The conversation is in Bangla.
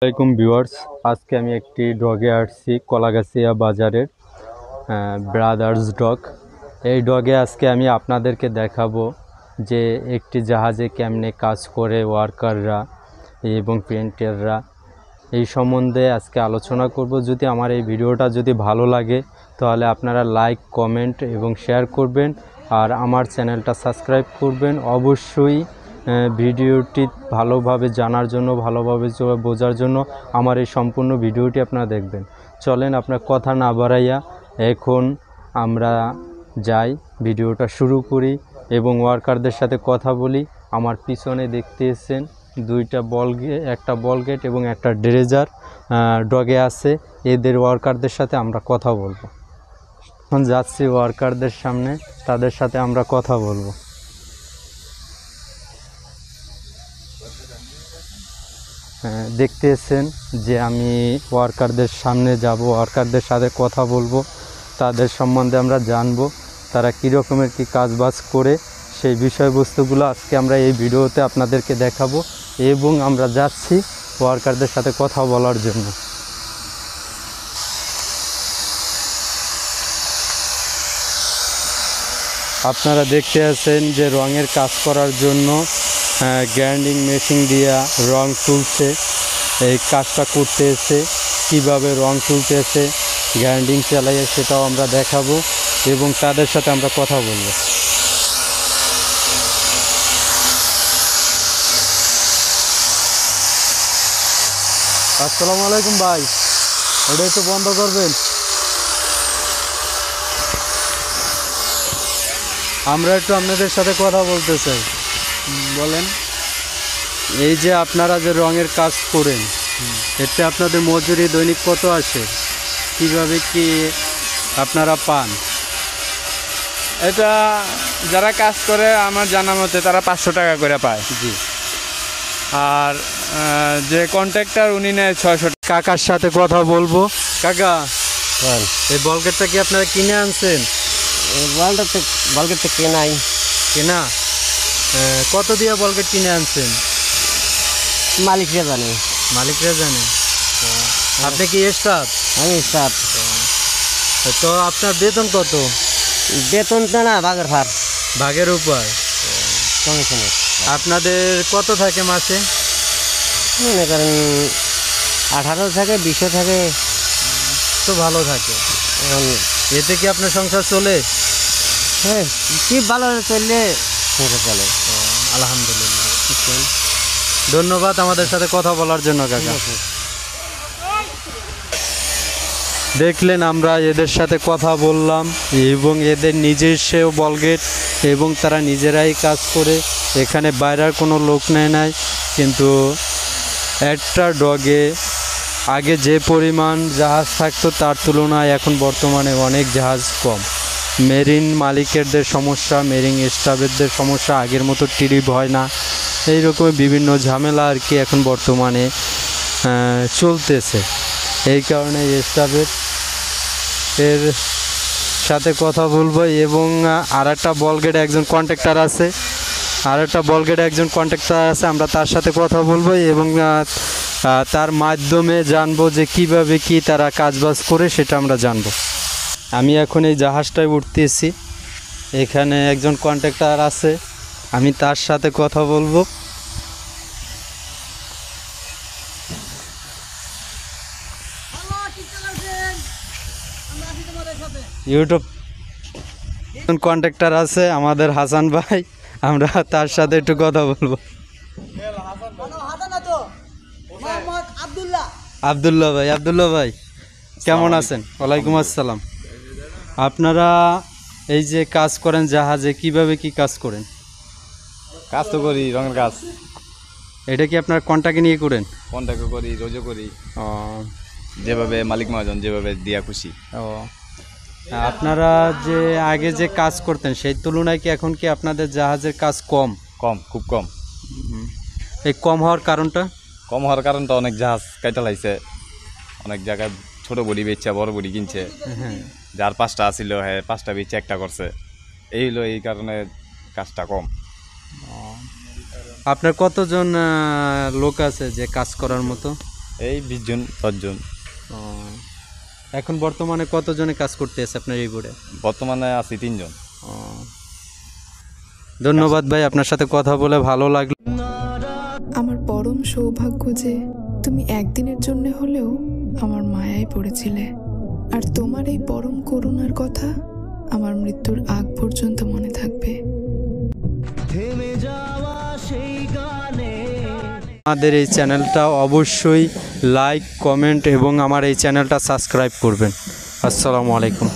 আসসালামাইকুম ভিউয়ার্স, আজকে আমি একটি ডগে আসছি কলাগাছিয়া বাজারের ব্রাদার্স ডগ। এই ডগে আজকে আমি আপনাদেরকে দেখাবো যে একটি জাহাজে কেমনে কাজ করে ওয়ার্কাররা এবং পেন্টাররা, এই সম্বন্ধে আজকে আলোচনা করব। যদি আমার এই ভিডিওটা যদি ভালো লাগে তাহলে আপনারা লাইক, কমেন্ট এবং শেয়ার করবেন, আর আমার চ্যানেলটা সাবস্ক্রাইব করবেন। অবশ্যই ভিডিওটি ভালোভাবে জানার জন্য, ভালোভাবে বোঝার জন্য আমার এই সম্পূর্ণ ভিডিওটি আপনারা দেখবেন। চলেন আপনার কথা না বাড়াইয়া এখন আমরা যাই, ভিডিওটা শুরু করি এবং ওয়ার্কারদের সাথে কথা বলি। আমার পিছনে দেখতেছেন একটা বল গেট এবং একটা ড্রেজার ডগে আছে। এদের ওয়ার্কারদের সাথে আমরা কথা বলবো। এখন যাচ্ছি ওয়ার্কারদের সামনে, তাদের সাথে আমরা কথা বলবো। দেখতেছেন যে আমি ওয়ার্কারদের সামনে যাব, ওয়ার্কারদের সাথে কথা বলবো, তাদের সম্বন্ধে আমরা জানবো তারা কী রকমের কী কাজবাজ করে। সেই বিষয়বস্তুগুলো আজকে আমরা এই ভিডিওতে আপনাদেরকে দেখাবো এবং আমরা যাচ্ছি ওয়ার্কারদের সাথে কথা বলার জন্য। আপনারা দেখতে আছেন যে রঙের কাজ করার জন্য গ্রাইন্ডিং মেশিন দিয়া রং তুলছে। এই কাজটা করতে এসে কীভাবে রং তুলতেছে, গ্রাইন্ডিং চালাইয়ে, সেটাও আমরা দেখাবো এবং তাদের সাথে আমরা কথা বলবো। আসসালামু আলাইকুম ভাই, ওটা একটু বন্ধ করবেন। আমরা একটু আপনাদের সাথে কথা বলতে চাই। বলেন। এই যে আপনারা যে রঙের কাজ করেন, এতে আপনাদের মজুরি দৈনিক কত আসে, কিভাবে কি আপনারা পান? এটা যারা কাজ করে আমার জানা মতে তারা 500 টাকা করে পায়। জি। আর যে কন্ট্রাক্টর উনি নেয় 600 টাকা। কাকার সাথে কথা বলবো। কাকা, এই বলগেটটা কি আপনারা কিনে আনছেন? বলগেট তো কেনাই। কেনা? কত দিয়ে বলগেট কিনে আনছেন? মালিকরা জানে। মালিকরা জানে। আপনি কি স্টাফ? আমি স্টাফ। তো আপনার বেতন কত? বেতন তো না, ভাগের ভার, ভাগের উপর কমিশনের। আপনাদের কত থাকে মাসে? মনে করেন 18 থাকে, 20 থাকে। তো ভালো থাকে। এখন এতে কি আপনার সংসার চলে? হ্যাঁ, কি ভালো চললে সংসার চলে। আলহামদুলিল্লাহ। ধন্যবাদ আমাদের সাথে কথা বলার জন্য কাকা। দেখলেন, আমরা এদের সাথে কথা বললাম এবং এদের নিজস্ব বলগেট এবং তারা নিজেরাই কাজ করে, এখানে বাইরের কোনো লোক নেয় নাই। কিন্তু একটা ডগে আগে যে পরিমাণ জাহাজ থাকতো তার তুলনায় এখন বর্তমানে অনেক জাহাজ কম। মেরিন মালিকদের সমস্যা, মেরিন স্টাফেরদের সমস্যা, আগের মতো ট্রিপ হয় না, এইরকম বিভিন্ন ঝামেলা আর কি এখন বর্তমানে চলতেছে। এই কারণে স্টাফের সাথে কথা বলবো এবং আরেকটা বলগেটে একজন কন্ট্রাক্টর আছে, আমরা তার সাথে কথা বলবো এবং তার মাধ্যমে জানবো যে কিভাবে কি তারা কাজবাজ করে, সেটা আমরা জানবো। আমি এখন এই জাহাজটায় উঠতেছি, এখানে একজন কন্ট্রাক্টর আছে, আমি তার সাথে কথা বলবো। ইউটিউব কন্ট্রাক্টর আছে আমাদের হাসান ভাই, আমরা তার সাথে একটু কথা বলবো। আব্দুল্লাহ ভাই কেমন আছেন? ওয়ালাইকুম আসসালাম। আপনারা এই যে কাজ করেন জাহাজে, কিভাবে কি কাজ করেন? কাজ তো করি, রঙের কাজ। এটা কি আপনার কন্ট্রাক্টে নিয়ে করেন? কন্ট্রাক্ট করি, রোজও করি। ও, যেভাবে মালিক মহাজন যেভাবে দিয়া খুশি। ও, আপনারা যে আগে যে কাজ করতেন সেই তুলনায় কি এখন কি আপনাদের জাহাজের কাজ কম? খুব কম। এই কম হওয়ার কারণটা? কম হওয়ার কারণটা অনেক জাহাজ কাইটা লাইছে, অনেক জায়গায় ছোট বডি বেচছে, বড় বডি কিনছে। যার 5টা আছিল, হ্যাঁ 5টা বেচে একটা করছে। এই কারণে কাজটা কম। আপনার কতজন লোক আছে যে কাজ করার মতো? এই 20 জন 10 জন। ও, এখন বর্তমানে কতজনে কাজ করতে আছে আপনার এই বোর্ডে? বর্তমানে আছি 3 জন। ও, ধন্যবাদ ভাই, আপনার সাথে কথা বলে ভালো লাগলো। আমার পরম সৌভাগ্য যে তুমি একদিনের জন্য হলেও আমার মায়ায় পড়েছিলে, আর তোমার এই পরম করুণার কথা আমার মৃত্যুর আগ পর্যন্ত মনে থাকবে। আমাদের এই চ্যানেলটা অবশ্যই লাইক, কমেন্ট এবং আমার এই চ্যানেলটা সাবস্ক্রাইব করবেন। আসসালামু আলাইকুম।